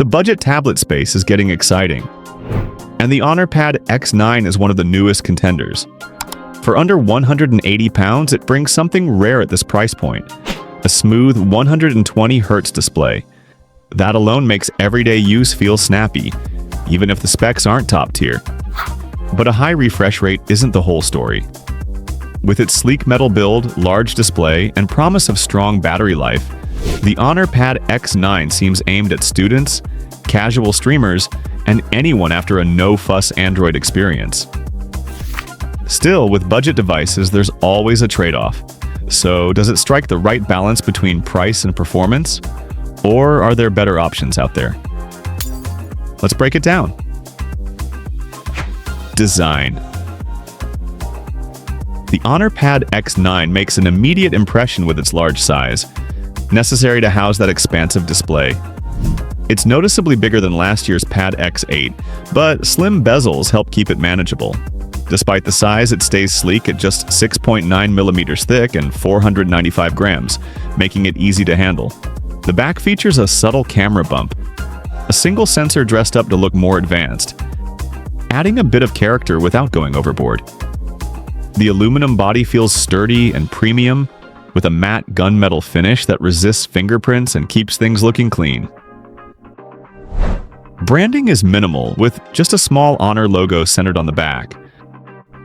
The budget tablet space is getting exciting, and the HonorPad X9 is one of the newest contenders. For under 180 pounds, it brings something rare at this price point: a smooth 120Hz display. That alone makes everyday use feel snappy, even if the specs aren't top tier. But a high refresh rate isn't the whole story. With its sleek metal build, large display, and promise of strong battery life, the HonorPad X9 seems aimed at students, casual streamers, and anyone after a no-fuss Android experience. Still, with budget devices, there's always a trade-off. So, does it strike the right balance between price and performance? Or are there better options out there? Let's break it down. Design. The HonorPad X9 makes an immediate impression with its large size, necessary to house that expansive display. It's noticeably bigger than last year's Pad X8, but slim bezels help keep it manageable. Despite the size, it stays sleek at just 6.9 millimeters thick and 495 grams, making it easy to handle. The back features a subtle camera bump, a single sensor dressed up to look more advanced, adding a bit of character without going overboard. The aluminum body feels sturdy and premium, with a matte gunmetal finish that resists fingerprints and keeps things looking clean. Branding is minimal, with just a small Honor logo centered on the back.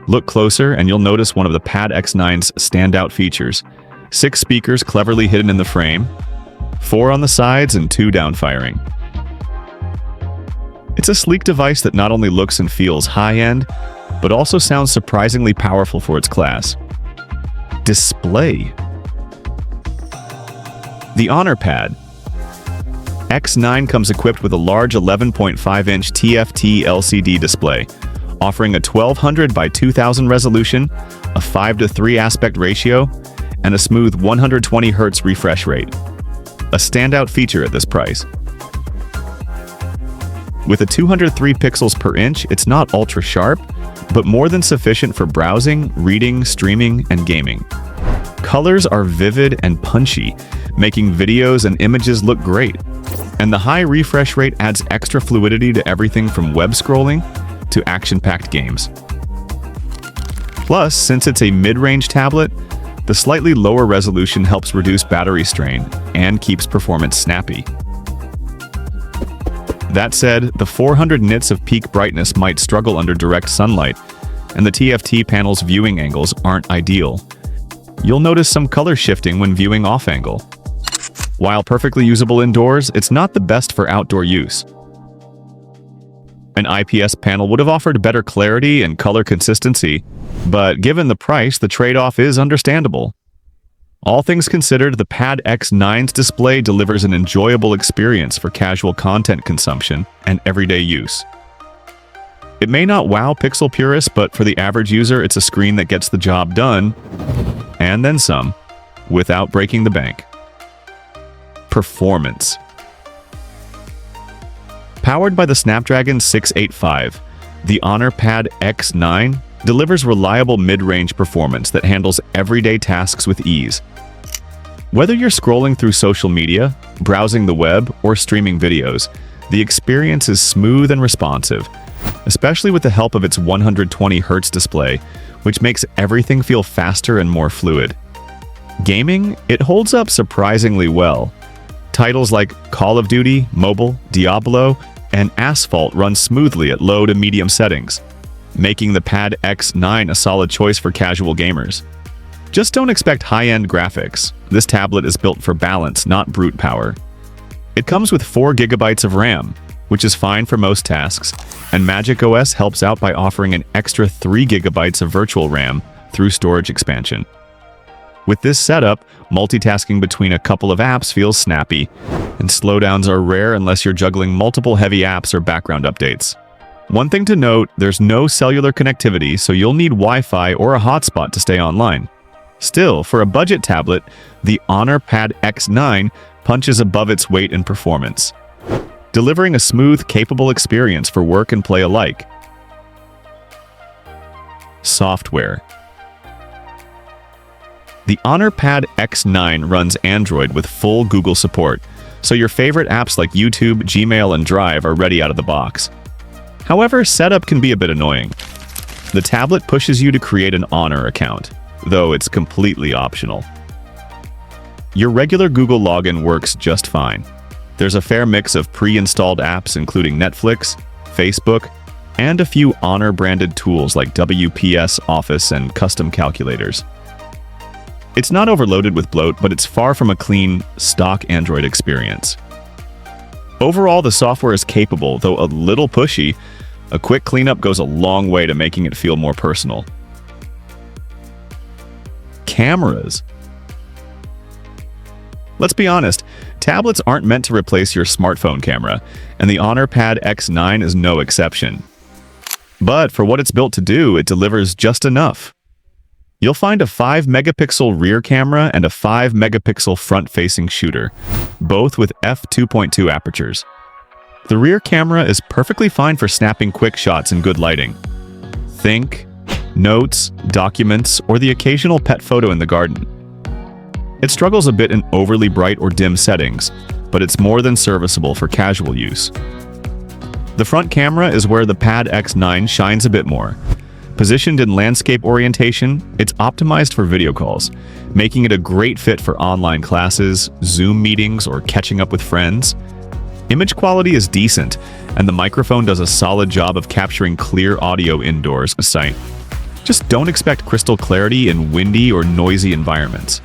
Look closer and you'll notice one of the Pad X9's standout features: 6 speakers cleverly hidden in the frame, 4 on the sides and 2 downfiring. It's a sleek device that not only looks and feels high-end, but also sounds surprisingly powerful for its class. Display. The HonorPad X9 comes equipped with a large 11.5-inch TFT LCD display, offering a 1200 by 2000 resolution, a 5:3 aspect ratio, and a smooth 120Hz refresh rate. A standout feature at this price. With a 203 pixels per inch, it's not ultra-sharp, but more than sufficient for browsing, reading, streaming, and gaming. Colors are vivid and punchy, making videos and images look great. And the high refresh rate adds extra fluidity to everything from web scrolling to action-packed games. Plus, since it's a mid-range tablet, the slightly lower resolution helps reduce battery strain and keeps performance snappy. That said, the 400 nits of peak brightness might struggle under direct sunlight, and the TFT panel's viewing angles aren't ideal. You'll notice some color shifting when viewing off-angle. While perfectly usable indoors, it's not the best for outdoor use. An IPS panel would have offered better clarity and color consistency, but given the price, the trade-off is understandable. All things considered, the Pad X9's display delivers an enjoyable experience for casual content consumption and everyday use. It may not wow pixel purists, but for the average user, it's a screen that gets the job done, and then some, without breaking the bank. Performance. Powered by the Snapdragon 685, the HonorPad X9 delivers reliable mid-range performance that handles everyday tasks with ease. Whether you're scrolling through social media, browsing the web, or streaming videos, the experience is smooth and responsive, especially with the help of its 120Hz display, which makes everything feel faster and more fluid. Gaming, it holds up surprisingly well. Titles like Call of Duty, Mobile, Diablo, and Asphalt run smoothly at low to medium settings, making the Pad X9 a solid choice for casual gamers. Just don't expect high-end graphics. This tablet is built for balance, not brute power. It comes with 4 GB of RAM, which is fine for most tasks, and Magic OS helps out by offering an extra 3 GB of virtual RAM through storage expansion. With this setup, multitasking between a couple of apps feels snappy, and slowdowns are rare unless you're juggling multiple heavy apps or background updates. One thing to note, there's no cellular connectivity, so you'll need Wi-Fi or a hotspot to stay online. Still, for a budget tablet, the HonorPad X9 punches above its weight in performance, delivering a smooth, capable experience for work and play alike. Software. The HonorPad X9 runs Android with full Google support, so your favorite apps like YouTube, Gmail, and Drive are ready out of the box. However, setup can be a bit annoying. The tablet pushes you to create an Honor account, though it's completely optional. Your regular Google login works just fine. There's a fair mix of pre-installed apps including Netflix, Facebook, and a few Honor-branded tools like WPS, Office, and custom calculators. It's not overloaded with bloat, but it's far from a clean, stock Android experience. Overall, the software is capable, though a little pushy. A quick cleanup goes a long way to making it feel more personal. Cameras. Let's be honest, tablets aren't meant to replace your smartphone camera, and the honorpad X9 is no exception. But for what it's built to do, it delivers just enough. You'll find a 5-megapixel rear camera and a 5-megapixel front-facing shooter, both with f2.2 apertures. The rear camera is perfectly fine for snapping quick shots in good lighting. Think notes, documents, or the occasional pet photo in the garden. It struggles a bit in overly bright or dim settings, but it's more than serviceable for casual use. The front camera is where the Pad X9 shines a bit more. Positioned in landscape orientation, it's optimized for video calls, making it a great fit for online classes, Zoom meetings, or catching up with friends. Image quality is decent, and the microphone does a solid job of capturing clear audio indoors. Just don't expect crystal clarity in windy or noisy environments.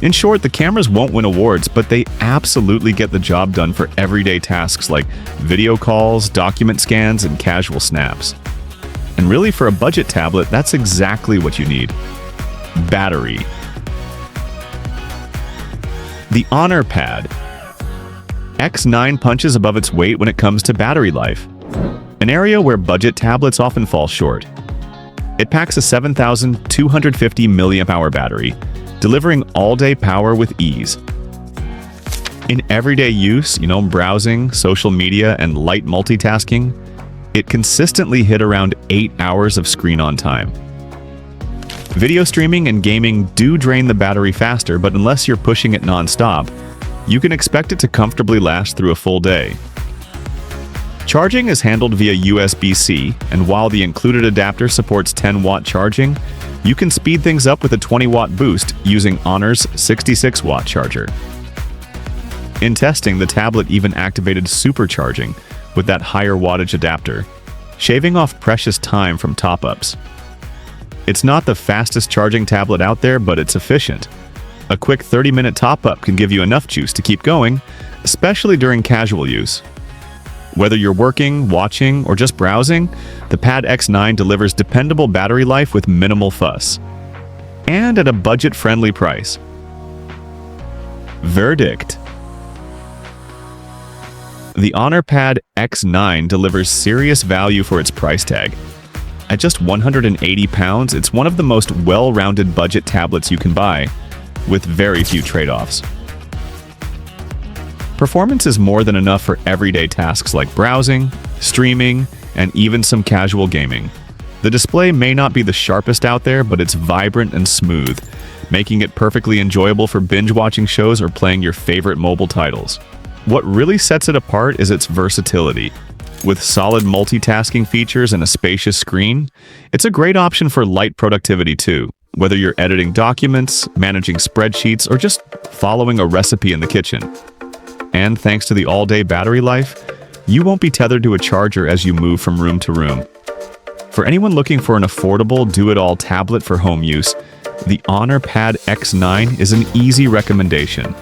In short, the cameras won't win awards, but they absolutely get the job done for everyday tasks like video calls, document scans, and casual snaps. And really, for a budget tablet, that's exactly what you need. Battery. The honorpad X9 punches above its weight when it comes to battery life, an area where budget tablets often fall short. It packs a 7,250 mAh battery, delivering all-day power with ease. In everyday use, browsing, social media, and light multitasking, it consistently hit around 8 hours of screen-on time. Video streaming and gaming do drain the battery faster, but unless you're pushing it non-stop, you can expect it to comfortably last through a full day. Charging is handled via USB-C, and while the included adapter supports 10-watt charging, you can speed things up with a 20-watt boost using Honor's 66-watt charger. In testing, the tablet even activated supercharging with that higher wattage adapter, shaving off precious time from top-ups. It's not the fastest charging tablet out there, but it's efficient. A quick 30-minute top-up can give you enough juice to keep going, especially during casual use. Whether you're working, watching, or just browsing, the Pad X9 delivers dependable battery life with minimal fuss. And at a budget-friendly price. Verdict. The honorpad X9 delivers serious value for its price tag. At just £180, it's one of the most well-rounded budget tablets you can buy, with very few trade-offs. Performance is more than enough for everyday tasks like browsing, streaming, and even some casual gaming. The display may not be the sharpest out there, but it's vibrant and smooth, making it perfectly enjoyable for binge-watching shows or playing your favorite mobile titles. What really sets it apart is its versatility. With solid multitasking features and a spacious screen, it's a great option for light productivity too, whether you're editing documents, managing spreadsheets, or just following a recipe in the kitchen. And thanks to the all-day battery life, you won't be tethered to a charger as you move from room to room. For anyone looking for an affordable, do-it-all tablet for home use, the honorpad X9 is an easy recommendation.